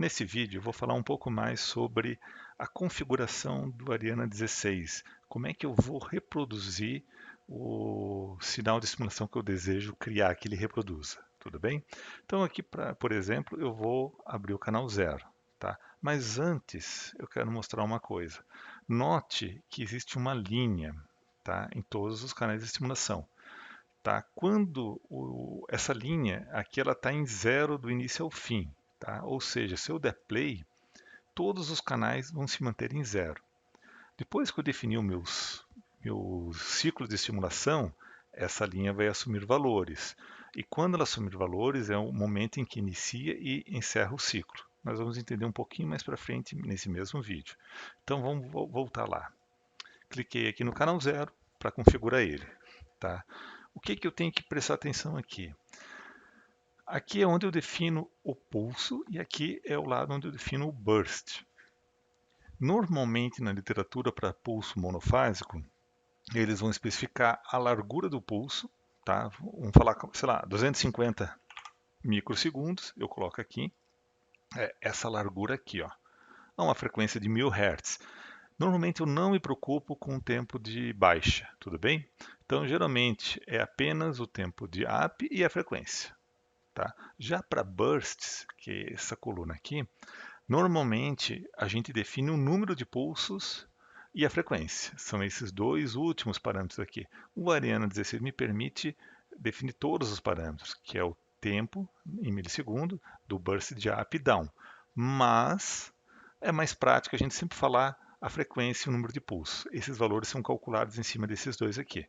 nesse vídeo eu vou falar um pouco mais sobre a configuração do Ariana 16. Como é que eu vou reproduzir o sinal de estimulação que eu desejo criar que ele reproduza. Tudo bem? Então aqui, por exemplo, eu vou abrir o canal 0. Tá? Mas antes eu quero mostrar uma coisa. Note que existe uma linha, tá, em todos os canais de estimulação. Tá? Quando essa linha aqui ela está em 0 do início ao fim. Tá? Ou seja, se eu der play, todos os canais vão se manter em 0. Depois que eu definir os meus ciclos de estimulação, essa linha vai assumir valores. E quando ela assumir valores, é o momento em que inicia e encerra o ciclo. Nós vamos entender um pouquinho mais para frente nesse mesmo vídeo. Então vamos voltar lá. Cliquei aqui no canal 0 para configurar ele. Tá? O que eu tenho que prestar atenção aqui? Aqui é onde eu defino o pulso e aqui é o lado onde eu defino o burst. Normalmente na literatura para pulso monofásico, eles vão especificar a largura do pulso, tá? Vamos falar, sei lá, 250 microsegundos, eu coloco aqui, essa largura aqui, ó, a uma frequência de 1000 Hz. Normalmente eu não me preocupo com o tempo de baixa, tudo bem? Então geralmente é apenas o tempo de up e a frequência. Tá? Já para bursts, que é essa coluna aqui, normalmente a gente define o número de pulsos e a frequência. São esses dois últimos parâmetros aqui. O Ariana 16 me permite definir todos os parâmetros, que é o tempo em milissegundo do burst de up e down. Mas é mais prático a gente sempre falar a frequência e o número de pulsos. Esses valores são calculados em cima desses dois aqui.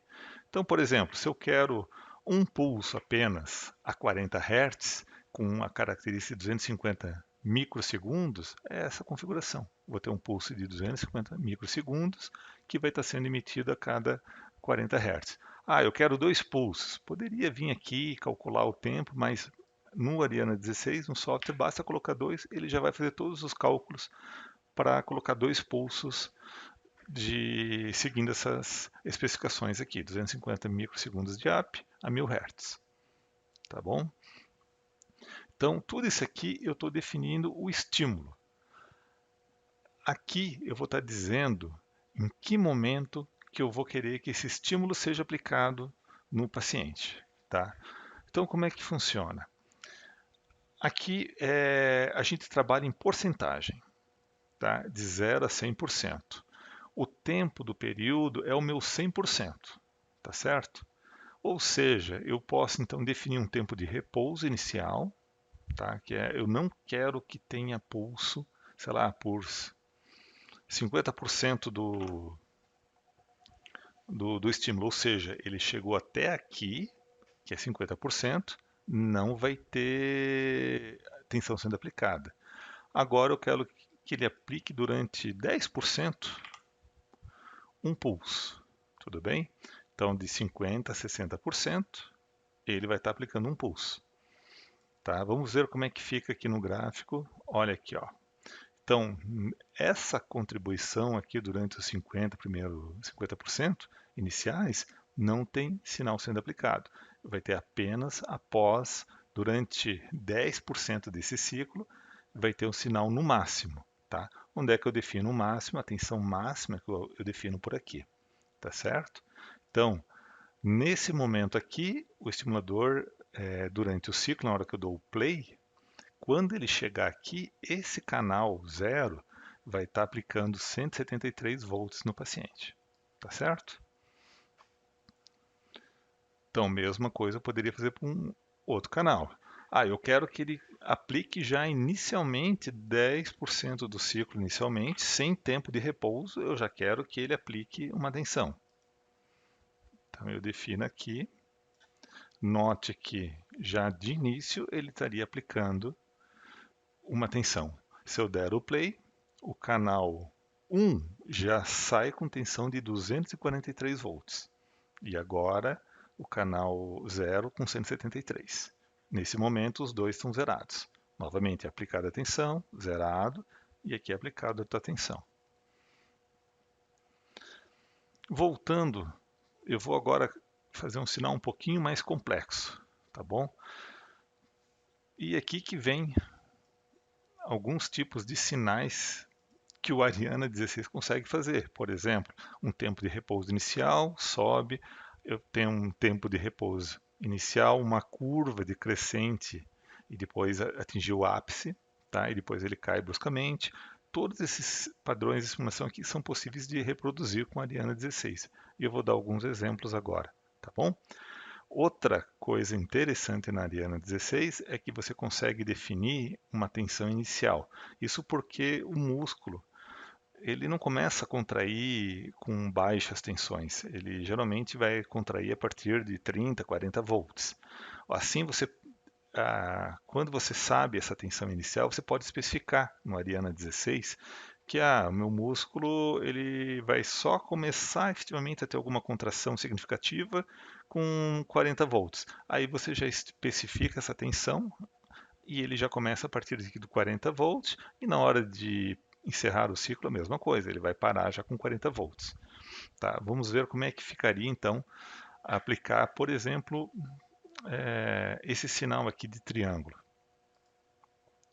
Então, por exemplo, se eu quero um pulso apenas a 40 Hz, com uma característica de 250 microsegundos, é essa configuração. Vou ter um pulso de 250 microsegundos que vai estar sendo emitido a cada 40 Hz. Ah, eu quero dois pulsos. Poderia vir aqui e calcular o tempo, mas no Ariana 16, no software, basta colocar dois, ele já vai fazer todos os cálculos para colocar dois pulsos seguindo essas especificações aqui, 250 microsegundos de up a 1000 Hz. Tá bom? Então, tudo isso aqui eu estou definindo o estímulo. Aqui eu vou estar dizendo em que momento que eu vou querer que esse estímulo seja aplicado no paciente. Tá? Então, como é que funciona? Aqui a gente trabalha em porcentagem, tá? De 0 a 100%. O tempo do período é o meu 100%, tá certo? Ou seja, eu posso então definir um tempo de repouso inicial, tá? Que eu não quero que tenha pulso, sei lá, por 50% do estímulo, ou seja, ele chegou até aqui, que é 50%, não vai ter tensão sendo aplicada. Agora eu quero que ele aplique durante 10% um pulso, tudo bem? Então, de 50% a 60%, ele vai estar aplicando um pulso. Tá? Vamos ver como é que fica aqui no gráfico. Olha aqui, ó. Então, essa contribuição aqui durante os 50% iniciais não tem sinal sendo aplicado. Vai ter apenas após, durante 10% desse ciclo, vai ter um sinal no máximo. Tá? Onde é que eu defino o máximo? A tensão máxima que eu defino por aqui. Tá certo? Então, nesse momento aqui, o estimulador, durante o ciclo, na hora que eu dou o play, quando ele chegar aqui, esse canal 0 vai estar aplicando 173 volts no paciente. Tá certo? Então, mesma coisa eu poderia fazer para um outro canal. Ah, eu quero que ele aplique já inicialmente 10% do ciclo inicialmente, sem tempo de repouso, eu já quero que ele aplique uma tensão. Então, eu defino aqui. Note que já de início ele estaria aplicando uma tensão. Se eu der o play, o canal 1 já sai com tensão de 243 volts. E agora o canal 0 com 173. Nesse momento os dois estão zerados. Novamente aplicada a tensão, zerado, e aqui é aplicada a tensão. Voltando, eu vou agora fazer um sinal um pouquinho mais complexo, tá bom? E aqui que vem alguns tipos de sinais que o Ariana 16 consegue fazer. Por exemplo, um tempo de repouso inicial, sobe, eu tenho um tempo de repouso inicial, uma curva decrescente e depois atingir o ápice, tá? E depois ele cai bruscamente. Todos esses padrões de simulação aqui são possíveis de reproduzir com a Ariana 16. E eu vou dar alguns exemplos agora, tá bom? Outra coisa interessante na Ariana 16 é que você consegue definir uma tensão inicial. Isso porque o músculo ele não começa a contrair com baixas tensões. Ele geralmente vai contrair a partir de 30, 40 volts. Assim, quando você sabe essa tensão inicial, você pode especificar no Ariana 16 que o meu músculo ele vai só começar efetivamente a ter alguma contração significativa com 40 volts. Aí você já especifica essa tensão e ele já começa a partir do 40 volts e na hora de encerrar o ciclo a mesma coisa, ele vai parar já com 40 volts. Tá? Vamos ver como é que ficaria então aplicar, por exemplo, esse sinal aqui de triângulo.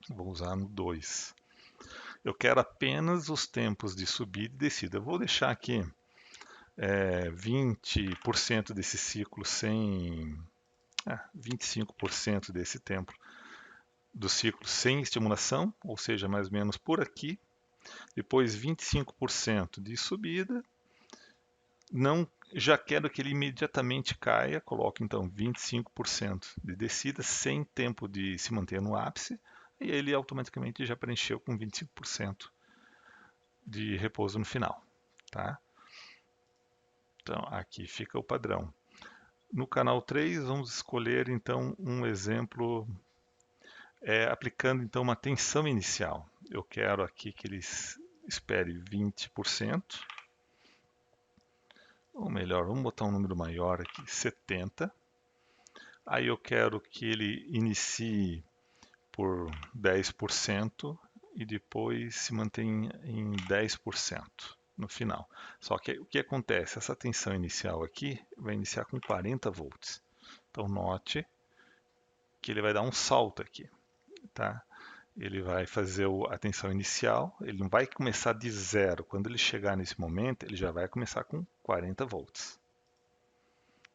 Vou usar no 2. Eu quero apenas os tempos de subida e descida. Eu vou deixar aqui 20% desse ciclo sem 25% desse tempo do ciclo sem estimulação, ou seja, mais ou menos por aqui. Depois 25% de subida. Não, já quero que ele imediatamente caia, coloco então 25% de descida sem tempo de se manter no ápice e ele automaticamente já preencheu com 25% de repouso no final, tá? Então aqui fica o padrão. No canal 3 vamos escolher então um exemplo aplicando então uma tensão inicial. Eu quero aqui que ele espere 20%. Ou melhor, vamos botar um número maior aqui, 70. Aí eu quero que ele inicie por 10% e depois se mantenha em 10% no final. Só que o que acontece? Essa tensão inicial aqui vai iniciar com 40 volts. Então note que ele vai dar um salto aqui, tá? Ele vai fazer a tensão inicial, ele não vai começar de zero. Quando ele chegar nesse momento, ele já vai começar com 40 volts.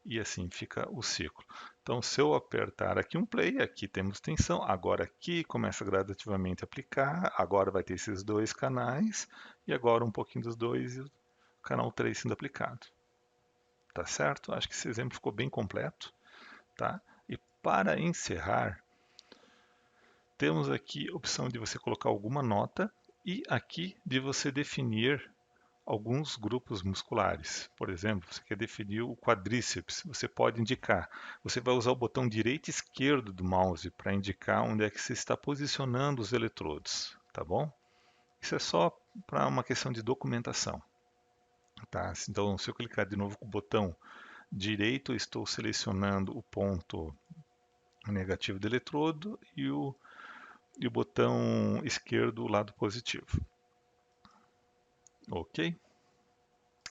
E assim fica o ciclo. Então, se eu apertar aqui um play, aqui temos tensão, agora aqui começa gradativamente a aplicar, agora vai ter esses dois canais, e agora um pouquinho dos dois e o canal 3 sendo aplicado. Tá certo? Acho que esse exemplo ficou bem completo. Tá? E para encerrar, temos aqui a opção de você colocar alguma nota e aqui de você definir alguns grupos musculares. Por exemplo, você quer definir o quadríceps, você pode indicar. Você vai usar o botão direito e esquerdo do mouse para indicar onde é que você está posicionando os eletrodos, tá bom? Isso é só para uma questão de documentação. Tá? Então, se eu clicar de novo com o botão direito, eu estou selecionando o ponto negativo do eletrodo e o botão esquerdo o lado positivo. Ok?